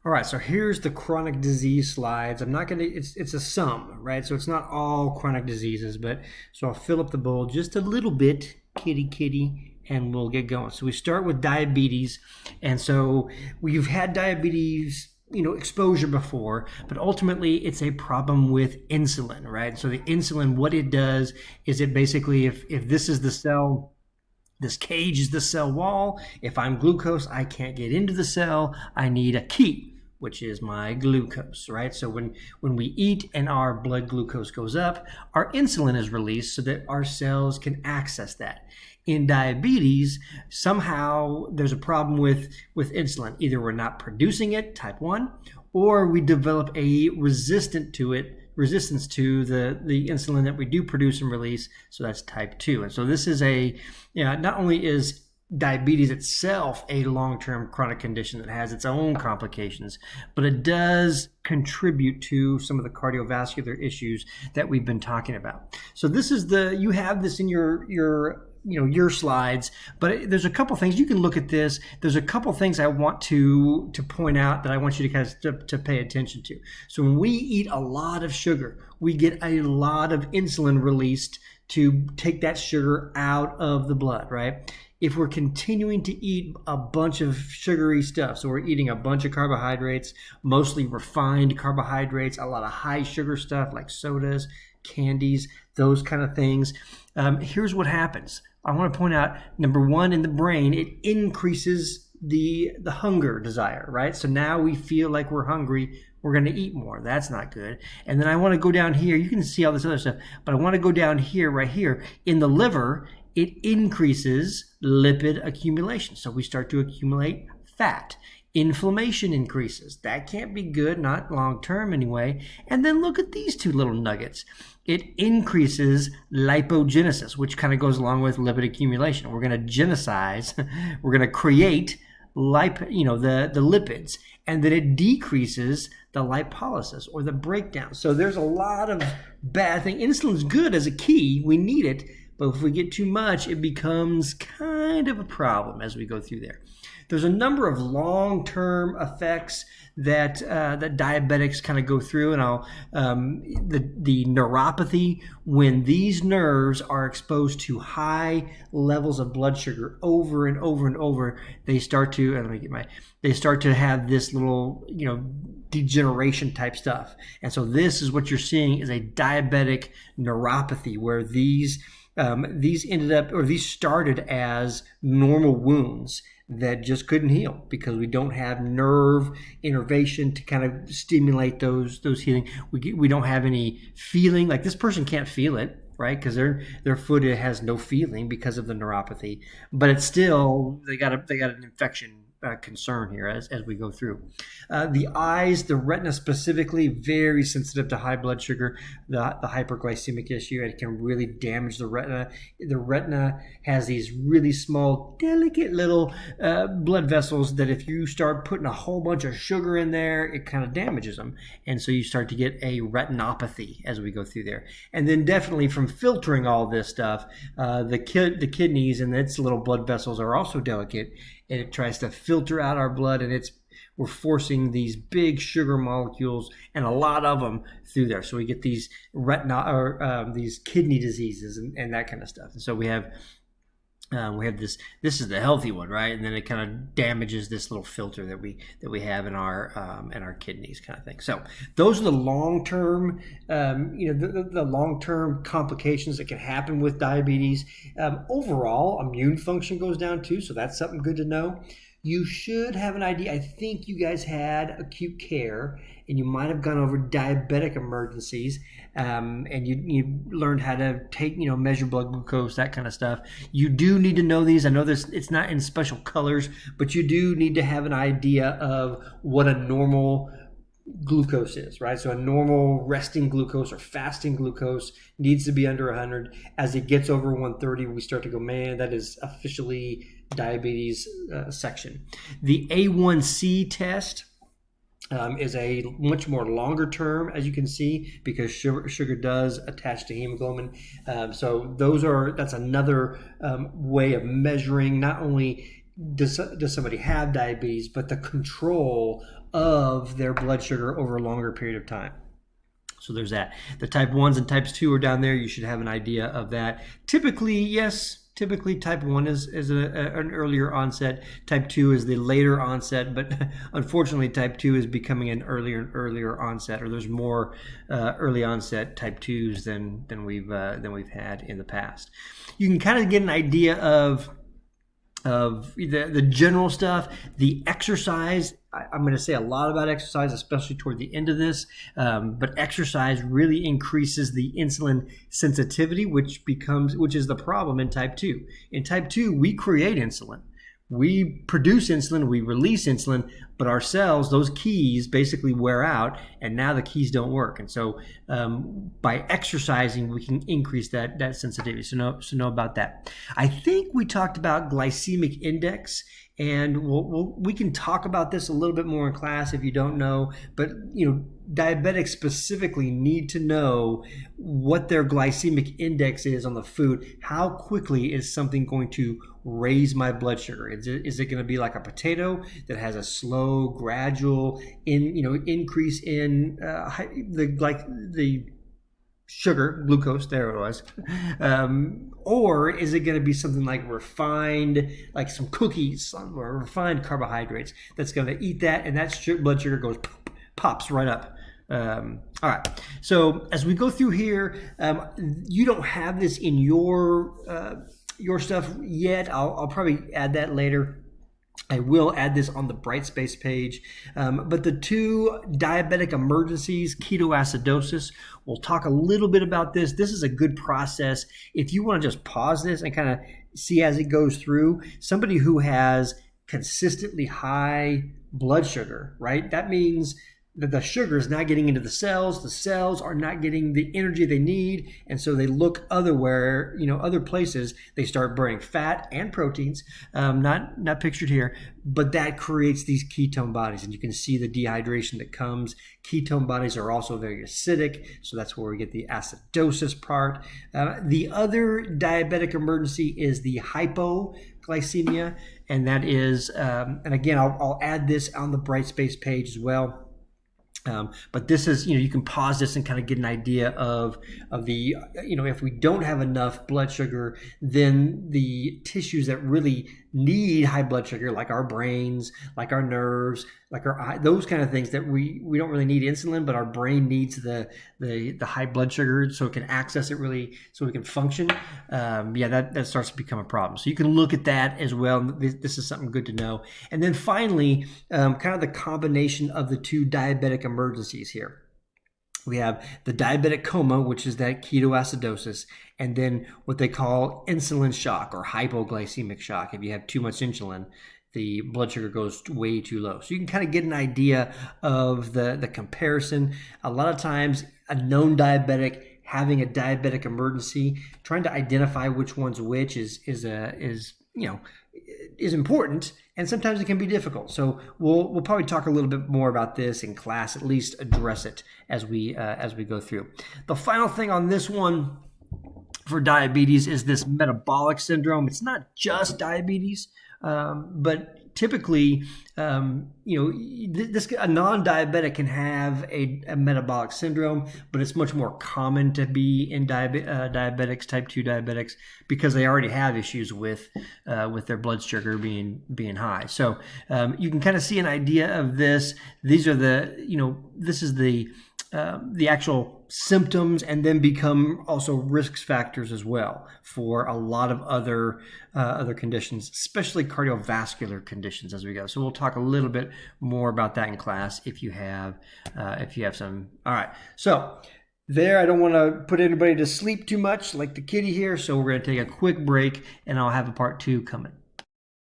All right, so here's the chronic disease slides. I'm not gonna, it's a sum, right? So it's not all chronic diseases, but so I'll fill up the bowl just a little bit, kitty, and we'll get going. So we start with diabetes, and so we've had diabetes, exposure before, but ultimately it's a problem with insulin, right? So the insulin, what it does is it basically, if this is the cell, this cage is the cell wall. If I'm glucose, I can't get into the cell. I need a key, which is my glucose, right? So when we eat and our blood glucose goes up, our insulin is released so that our cells can access that. In diabetes, somehow there's a problem with insulin. Either we're not producing it, type 1, or we develop a resistance to the insulin that we do produce and release, so that's type 2. And so this is not only is diabetes itself a long-term chronic condition that has its own complications, but it does contribute to some of the cardiovascular issues that we've been talking about. So this is you have this in your slides, but there's a couple things you can look at this. There's a couple things I want to point out that I want you to kind of to pay attention to. So when we eat a lot of sugar, we get a lot of insulin released to take that sugar out of the blood, right? If we're continuing to eat a bunch of sugary stuff, so we're eating a bunch of carbohydrates, mostly refined carbohydrates, a lot of high sugar stuff like sodas, candies, those kind of things, here's what happens. I want to point out, number one, in the brain, it increases the hunger desire, right? So now we feel like we're hungry, we're going to eat more. That's not good. And then I want to go down here. You can see all this other stuff, but I want to go down here, right here. In the liver, it increases lipid accumulation. So we start to accumulate fat. Inflammation increases. That can't be good, not long term anyway. And then look at these two little nuggets. It increases lipogenesis, which kind of goes along with lipid accumulation. We're going to genocize, we're going to create the lipids, and then it decreases the lipolysis or the breakdown. So there's a lot of bad things. Insulin's good as a key. We need it. But if we get too much, it becomes kind of a problem as we go through there. There's a number of long-term effects that diabetics kind of go through, and the neuropathy, when these nerves are exposed to high levels of blood sugar over and over and over, they start to have this little degeneration type stuff. And so this is what you're seeing is a diabetic neuropathy, where these started as normal wounds that just couldn't heal because we don't have nerve innervation to kind of stimulate those healing. We don't have any feeling. Like this person can't feel it, right? Because their foot has no feeling because of the neuropathy, but it's still they got an infection concern here as we go through. The eyes, the retina specifically, very sensitive to high blood sugar, the hyperglycemic issue, and it can really damage the retina. The retina has these really small, delicate little blood vessels that if you start putting a whole bunch of sugar in there, it kind of damages them. And so you start to get a retinopathy as we go through there. And then definitely from filtering all this stuff, the kidneys and its little blood vessels are also delicate, and it tries to filter out our blood, and we're forcing these big sugar molecules and a lot of them through there. So we get these these kidney diseases and that kind of stuff. And so we have this is the healthy one, right? And then it kind of damages this little filter that we have in our kidneys, kind of thing. So those are the long-term, the long-term complications that can happen with diabetes. Overall, immune function goes down too, so that's something good to know. You should have an idea. I think you guys had acute care, and you might have gone over diabetic emergencies, and you learned how to take, measure blood glucose, that kind of stuff. You do need to know these. I know it's not in special colors, but you do need to have an idea of what a normal glucose is, right? So a normal resting glucose or fasting glucose needs to be under 100. As it gets over 130, we start to go, man, that is officially diabetes section. The A1C test is a much more longer term, as you can see, because sugar does attach to hemoglobin. So that's another way of measuring not only does somebody have diabetes, but the control of their blood sugar over a longer period of time. So there's that. The type 1s and types 2 are down there. You should have an idea of that. Typically, yes, typically type 1 is an earlier onset. Type 2 is the later onset, but unfortunately type 2 is becoming an earlier and earlier onset, or there's more early onset type 2s than we've had in the past. You can kind of get an idea of the general stuff. The exercise, I'm going to say a lot about exercise, especially toward the end of this, but exercise really increases the insulin sensitivity, which is the problem in type 2. In type 2, we create insulin. We produce insulin, we release insulin, but our cells, those keys basically wear out, and now the keys don't work. And so by exercising, we can increase that sensitivity. So know about that. I think we talked about glycemic index, and we can talk about this a little bit more in class if you don't know, but diabetics specifically need to know what their glycemic index is on the food. How quickly is something going to raise my blood sugar? Is it going to be like a potato that has a slow, gradual increase in the sugar, glucose, there it was, or is it going to be something like refined, like some cookies or refined carbohydrates that's going to eat that, and that blood sugar pops right up. All right, so as we go through here, you don't have this in your stuff yet. I'll probably add that later. I will add this on the Brightspace page. But the 2 diabetic emergencies, ketoacidosis, we'll talk a little bit about this. This is a good process. If you want to just pause this and kind of see as it goes through, somebody who has consistently high blood sugar, right? That means that the sugar is not getting into the cells are not getting the energy they need, and so they look other places. They start burning fat and proteins, not pictured here, but that creates these ketone bodies, and you can see the dehydration that comes. Ketone bodies are also very acidic, so that's where we get the acidosis part. The other diabetic emergency is the hypoglycemia, and that is, and again, I'll add this on the Brightspace page as well. But this is, you can pause this and kind of get an idea of the, if we don't have enough blood sugar, then the tissues that really need high blood sugar, like our brains, like our nerves, like our eye, those kind of things that we don't really need insulin, but our brain needs the high blood sugar so it can access it really, so we can function. That starts to become a problem. So you can look at that as well. This is something good to know. And then finally, kind of the combination of the 2 diabetic emergencies here. We have the diabetic coma, which is that ketoacidosis, and then what they call insulin shock or hypoglycemic shock. If you have too much insulin, the blood sugar goes way too low. So you can kind of get an idea of the comparison. A lot of times, a known diabetic having a diabetic emergency, trying to identify which one's which is important, and sometimes it can be difficult. So we'll probably talk a little bit more about this in class, at least address it as we go through. The final thing on this one for diabetes is this metabolic syndrome. It's not just diabetes, but typically, a non-diabetic can have a metabolic syndrome, but it's much more common to be in diabetics, type 2 diabetics, because they already have issues with their blood sugar being high. So you can kind of see an idea of this. These are this is the actual symptoms, and then become also risk factors as well for a lot of other conditions, especially cardiovascular conditions as we go. So we'll talk a little bit more about that in class if you have some. All right. So there, I don't want to put anybody to sleep too much like the kitty here. So we're going to take a quick break, and I'll have a part 2 coming.